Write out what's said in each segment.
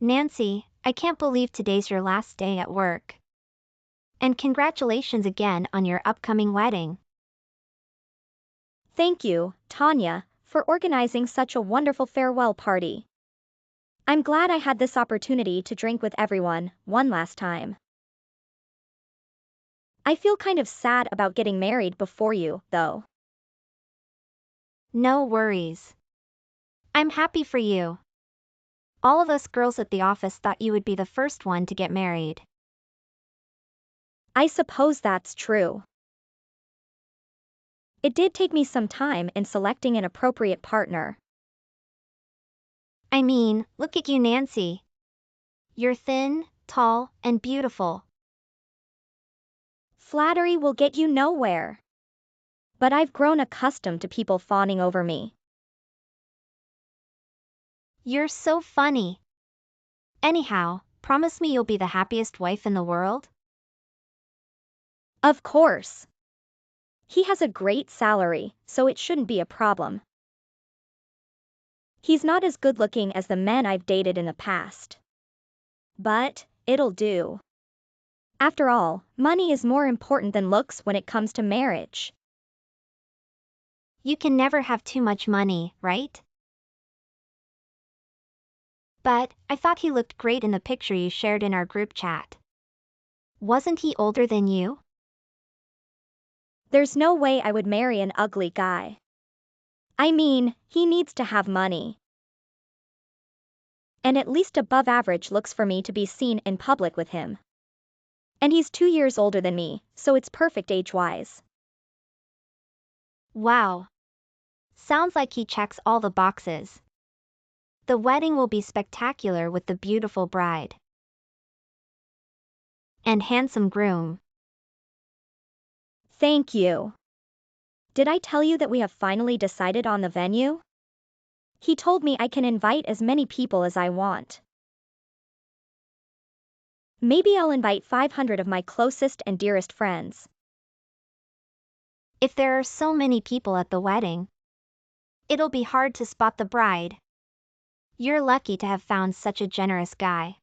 Nancy, I can't believe today's your last day at work. And congratulations again on your upcoming wedding. Thank you, Tanya, for organizing such a wonderful farewell party. I'm glad I had this opportunity to drink with everyone one last time. I feel kind of sad about getting married before you, though. No worries. I'm happy for you. All of us girls at the office thought you would be the first one to get married. I suppose that's true. It did take me some time in selecting an appropriate partner. I mean, look at you, Nancy. You're thin, tall, and beautiful. Flattery will get you nowhere. But I've grown accustomed to people fawning over me. You're so funny. Anyhow, promise me you'll be the happiest wife in the world? Of course. He has a great salary, so it shouldn't be a problem. He's not as good looking as the men I've dated in the past. But it'll do. After all, money is more important than looks when it comes to marriage. You can never have too much money, right? But I thought he looked great in the picture you shared in our group chat. Wasn't he older than you? There's no way I would marry an ugly guy. I mean, he needs to have money. And at least above average looks for me to be seen in public with him. And he's 2 years older than me, so it's perfect age-wise. Wow. Sounds like he checks all the boxes. The wedding will be spectacular with the beautiful bride and handsome groom. Thank you. Did I tell you that we have finally decided on the venue? He told me I can invite as many people as I want. Maybe I'll invite 500 of my closest and dearest friends. If there are so many people at the wedding, it'll be hard to spot the bride. You're lucky to have found such a generous guy.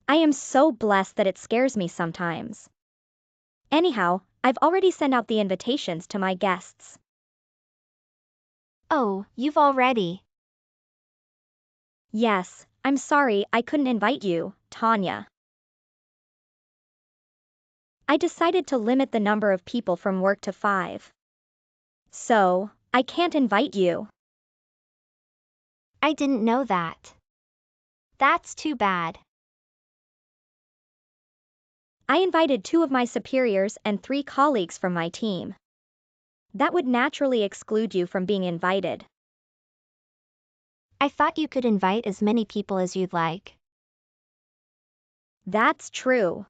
I am so blessed that it scares me sometimes. Anyhow, I've already sent out the invitations to my guests. Oh, you've already? Yes, I'm sorry I couldn't invite you, Tanya. I decided to limit the number of people from work to 5. So, I can't invite you. I didn't know that. That's too bad. I invited 2 of my superiors and 3 colleagues from my team. That would naturally exclude you from being invited. I thought you could invite as many people as you'd like. That's true.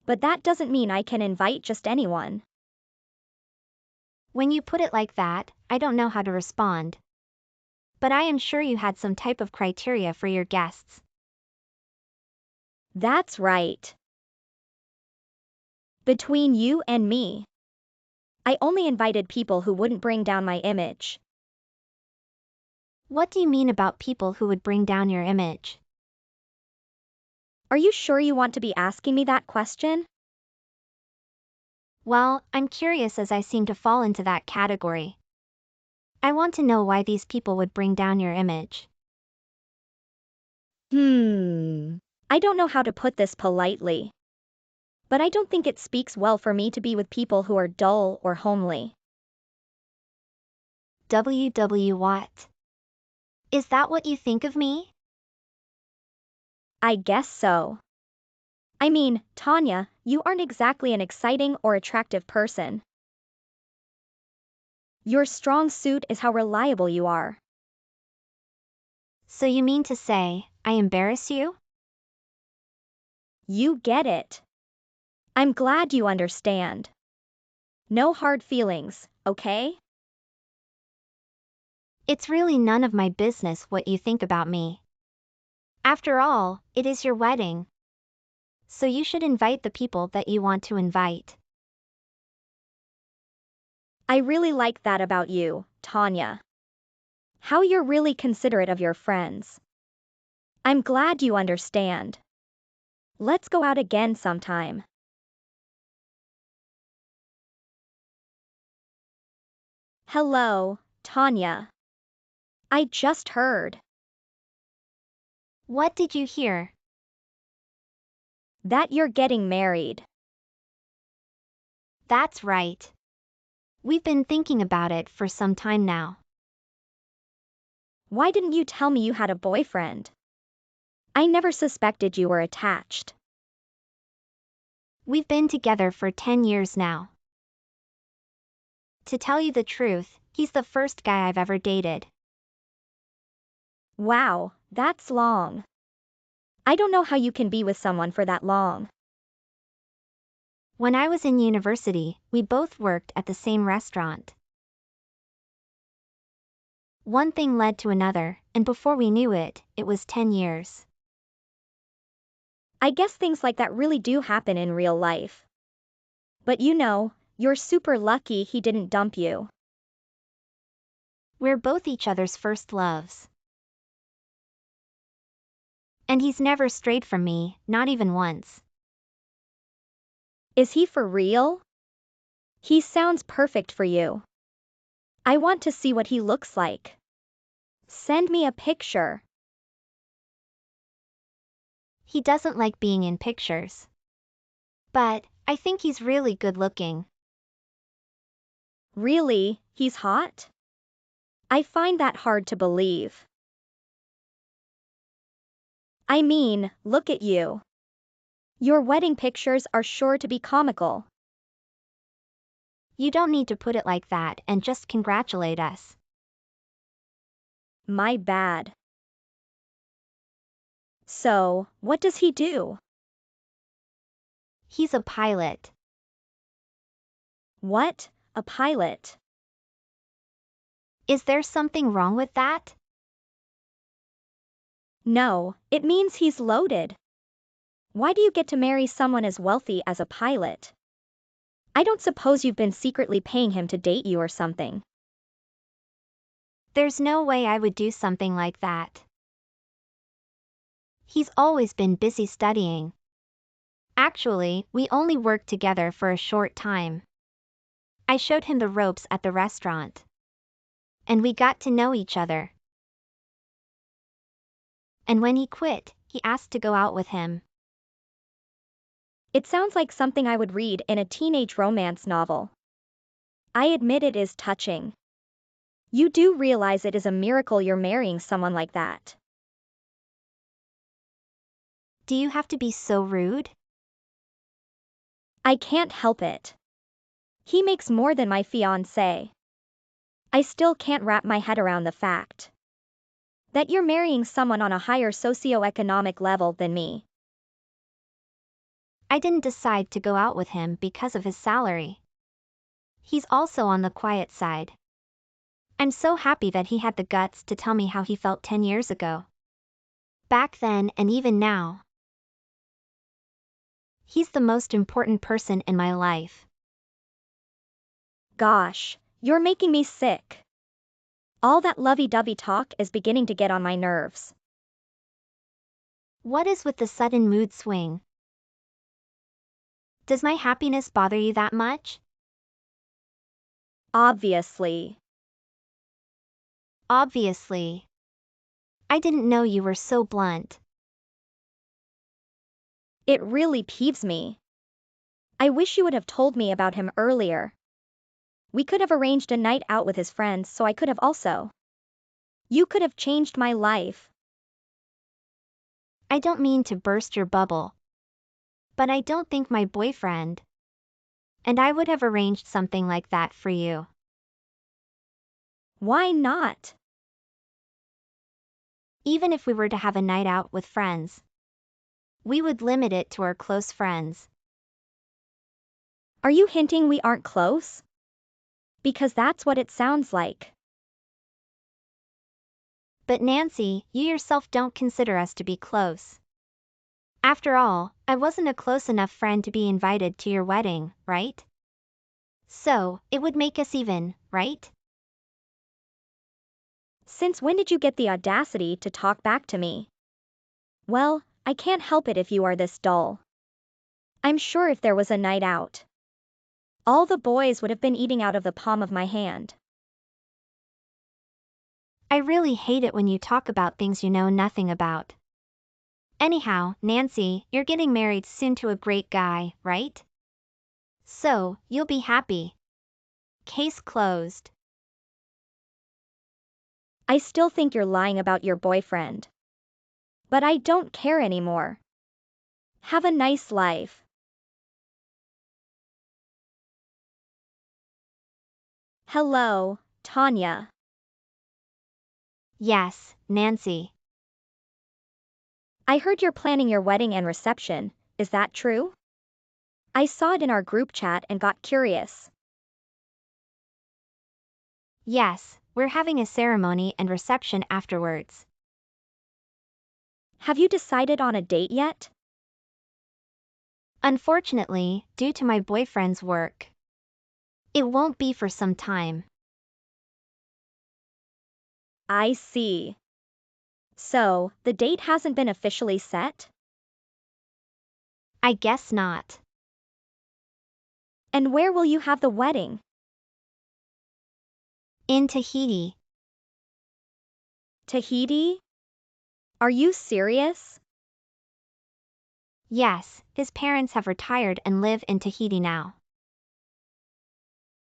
But that doesn't mean I can invite just anyone. When you put it like that, I don't know how to respond. But I am sure you had some type of criteria for your guests. That's right. Between you and me, I only invited people who wouldn't bring down my image. What do you mean about people who would bring down your image? Are you sure you want to be asking me that question? Well, I'm curious as I seem to fall into that category. I want to know why these people would bring down your image. I don't know how to put this politely. But I don't think it speaks well for me to be with people who are dull or homely. What? Is that what you think of me? I guess so. I mean, Tanya, you aren't exactly an exciting or attractive person. Your strong suit is how reliable you are. So you mean to say, I embarrass you? You get it. I'm glad you understand. No hard feelings, okay? It's really none of my business what you think about me. After all, it is your wedding. So you should invite the people that you want to invite. I really like that about you, Tanya. How you're really considerate of your friends. I'm glad you understand. Let's go out again sometime. Hello, Tanya. I just heard What did you hear? that you're getting married. That's right. We've been thinking about it for some time now. Why didn't you tell me you had a boyfriend? I never suspected you were attached. We've been together for 10 years now. To tell you the truth, he's the first guy I've ever dated. Wow, that's long. I don't know how you can be with someone for that long. When I was in university, we both worked at the same restaurant. One thing led to another, and before we knew it, it was 10 years. I guess things like that really do happen in real life. But you're super lucky he didn't dump you. We're both each other's first loves. And he's never strayed from me, not even once. Is he for real? He sounds perfect for you. I want to see what he looks like. Send me a picture. He doesn't like being in pictures. But I think he's really good looking. Really, he's hot? I find that hard to believe. I mean, look at you. Your wedding pictures are sure to be comical. You don't need to put it like that and just congratulate us. My bad. So, what does he do? He's a pilot. What? A pilot? Is there something wrong with that? No, it means he's loaded. Why do you get to marry someone as wealthy as a pilot? I don't suppose you've been secretly paying him to date you or something. There's no way I would do something like that. He's always been busy studying. Actually, we only worked together for a short time. I showed him the ropes at the restaurant. And we got to know each other. And when he quit, he asked to go out with him. It sounds like something I would read in a teenage romance novel. I admit it is touching. You do realize it is a miracle you're marrying someone like that. Do you have to be so rude? I can't help it. He makes more than my fiancé. I still can't wrap my head around the fact that you're marrying someone on a higher socioeconomic level than me. I didn't decide to go out with him because of his salary. He's also on the quiet side. I'm so happy that he had the guts to tell me how he felt 10 years ago. Back then and even now. He's the most important person in my life. Gosh, you're making me sick. All that lovey-dovey talk is beginning to get on my nerves. What is with the sudden mood swing? Does my happiness bother you that much? Obviously. Obviously. I didn't know you were so blunt. It really peeves me. I wish you would have told me about him earlier. We could have arranged a night out with his friends so I could have also. You could have changed my life. I don't mean to burst your bubble. But I don't think my boyfriend and I would have arranged something like that for you. Why not? Even if we were to have a night out with friends, we would limit it to our close friends. Are you hinting we aren't close? Because that's what it sounds like. But Nancy, you yourself don't consider us to be close. After all, I wasn't a close enough friend to be invited to your wedding, right? So, it would make us even, right? Since when did you get the audacity to talk back to me? Well, I can't help it if you are this dull. I'm sure if there was a night out, all the boys would have been eating out of the palm of my hand. I really hate it when you talk about things you know nothing about. Anyhow, Nancy, you're getting married soon to a great guy, right? So, you'll be happy. Case closed. I still think you're lying about your boyfriend. But I don't care anymore. Have a nice life. Hello, Tanya. Yes, Nancy. I heard you're planning your wedding and reception, is that true? I saw it in our group chat and got curious. Yes, we're having a ceremony and reception afterwards. Have you decided on a date yet? Unfortunately, due to my boyfriend's work, it won't be for some time. I see. So, the date hasn't been officially set? I guess not. And where will you have the wedding? In Tahiti. Tahiti? Are you serious? Yes, his parents have retired and live in Tahiti now.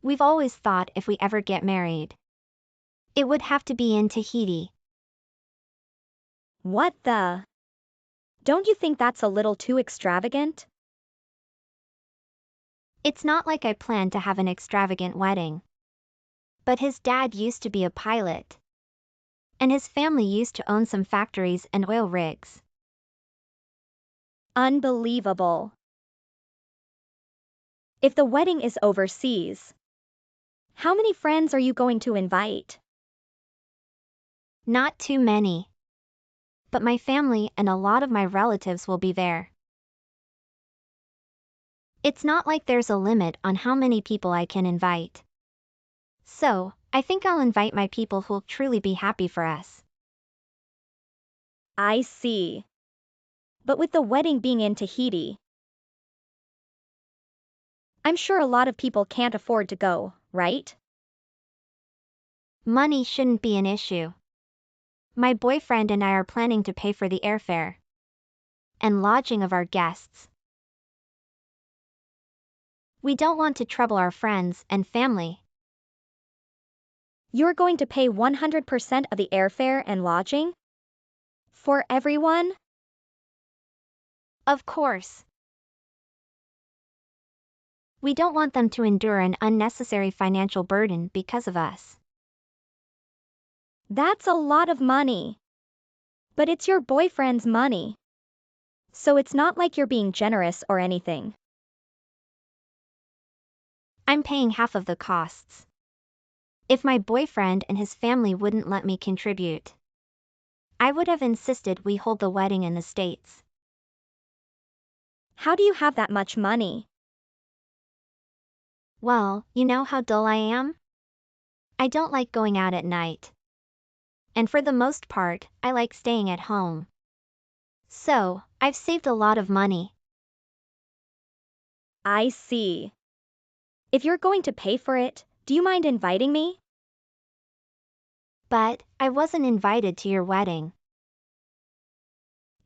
We've always thought if we ever get married, it would have to be in Tahiti. What the? Don't you think that's a little too extravagant? It's not like I planned to have an extravagant wedding. But his dad used to be a pilot. And his family used to own some factories and oil rigs. Unbelievable. If the wedding is overseas, how many friends are you going to invite? Not too many. But my family and a lot of my relatives will be there. It's not like there's a limit on how many people I can invite. So, I think I'll invite my people who'll truly be happy for us. I see. But with the wedding being in Tahiti, I'm sure a lot of people can't afford to go, right? Money shouldn't be an issue. My boyfriend and I are planning to pay for the airfare and lodging of our guests. We don't want to trouble our friends and family. You're going to pay 100% of the airfare and lodging? For everyone? Of course. We don't want them to endure an unnecessary financial burden because of us. That's a lot of money. But it's your boyfriend's money. So it's not like you're being generous or anything. I'm paying half of the costs. If my boyfriend and his family wouldn't let me contribute, I would have insisted we hold the wedding in the States. How do you have that much money? Well, you know how dull I am? I don't like going out at night. And for the most part, I like staying at home. So, I've saved a lot of money. I see. If you're going to pay for it, do you mind inviting me? But, I wasn't invited to your wedding.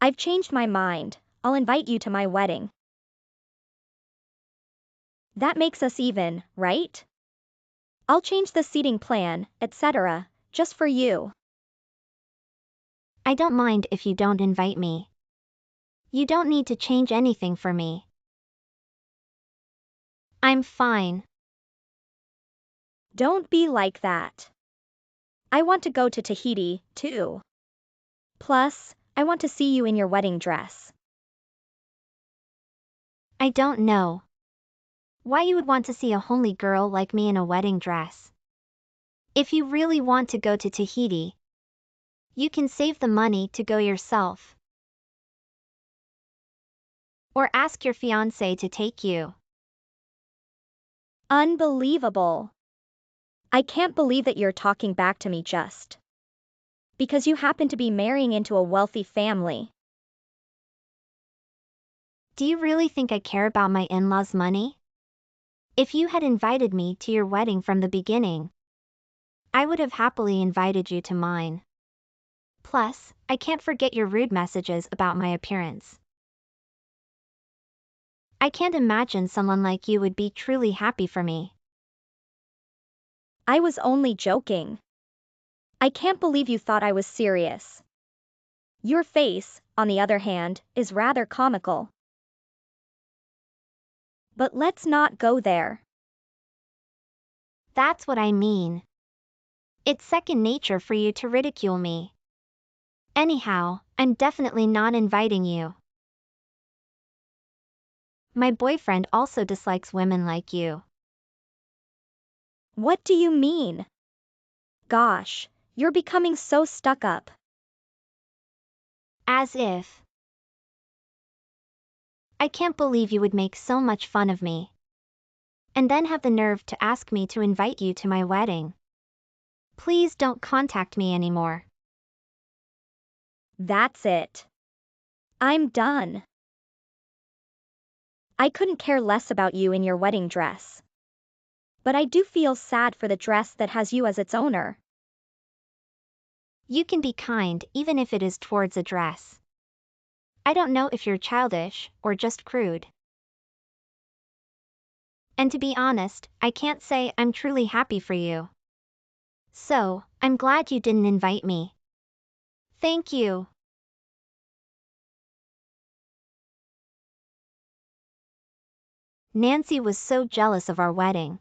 I've changed my mind. I'll invite you to my wedding. That makes us even, right? I'll change the seating plan, etc., just for you. I don't mind if you don't invite me. You don't need to change anything for me. I'm fine. Don't be like that. I want to go to Tahiti, too. Plus, I want to see you in your wedding dress. I don't know why you would want to see a homely girl like me in a wedding dress. If you really want to go to Tahiti, you can save the money to go yourself. Or ask your fiancé to take you. Unbelievable. I can't believe that you're talking back to me just. Because you happen to be marrying into a wealthy family. Do you really think I care about my in-laws' money? If you had invited me to your wedding from the beginning, I would have happily invited you to mine. Plus, I can't forget your rude messages about my appearance. I can't imagine someone like you would be truly happy for me. I was only joking. I can't believe you thought I was serious. Your face, on the other hand, is rather comical. But let's not go there. That's what I mean. It's second nature for you to ridicule me. Anyhow, I'm definitely not inviting you. My boyfriend also dislikes women like you. What do you mean? Gosh, you're becoming so stuck up. As if. I can't believe you would make so much fun of me. And then have the nerve to ask me to invite you to my wedding. Please don't contact me anymore. That's it. I'm done. I couldn't care less about you in your wedding dress. But I do feel sad for the dress that has you as its owner. You can be kind even if it is towards a dress. I don't know if you're childish or just crude. And to be honest, I can't say I'm truly happy for you. So, I'm glad you didn't invite me. Thank you. Nancy was so jealous of our wedding.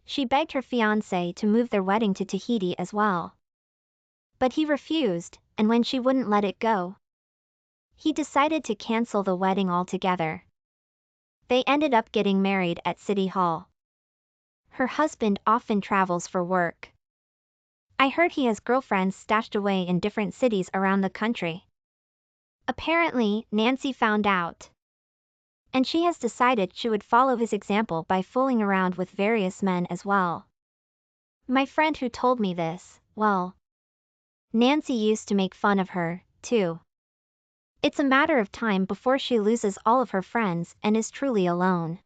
She begged her fiancé to move their wedding to Tahiti as well. But he refused, and when she wouldn't let it go, he decided to cancel the wedding altogether. They ended up getting married at City Hall. Her husband often travels for work. I heard he has girlfriends stashed away in different cities around the country. Apparently, Nancy found out. And she has decided she would follow his example by fooling around with various men as well. My friend who told me this, well, Nancy used to make fun of her, too. It's a matter of time before she loses all of her friends and is truly alone.